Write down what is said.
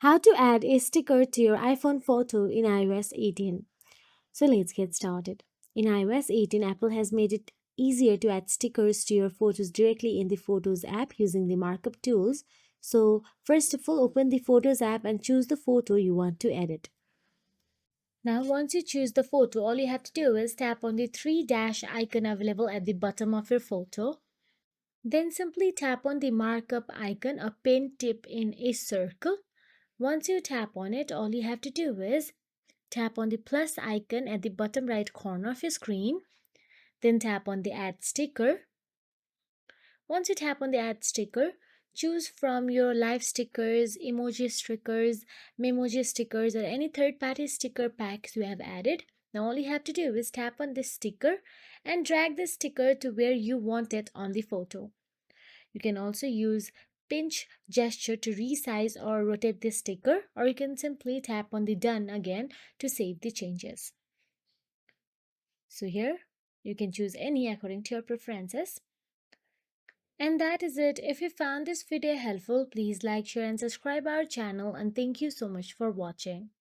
How to add a sticker to your iPhone photo in iOS 18. So let's get started. In iOS 18, Apple has made it easier to add stickers to your photos directly in the Photos app using the markup tools. So, first of all, open the Photos app and choose the photo you want to edit. Now, once you choose the photo, all you have to do is tap on the three dash icon available at the bottom of your photo. Then simply tap on the markup icon, a pen tip in a circle. Once you tap on it, all you have to do is tap on the plus icon at the bottom right corner of your screen. Then tap on the add sticker. Once you tap on the add sticker, choose from your live stickers, emoji stickers, memoji stickers, or any third party sticker packs you have added. Now all you have to do is tap on this sticker and drag the sticker to where you want it on the photo. You can also use pinch gesture to resize or rotate the sticker, or you can simply tap on the done again to save the changes. So here you can choose any according to your preferences. And that is it. If you found this video helpful, please like, share and subscribe our channel, and thank you so much for watching.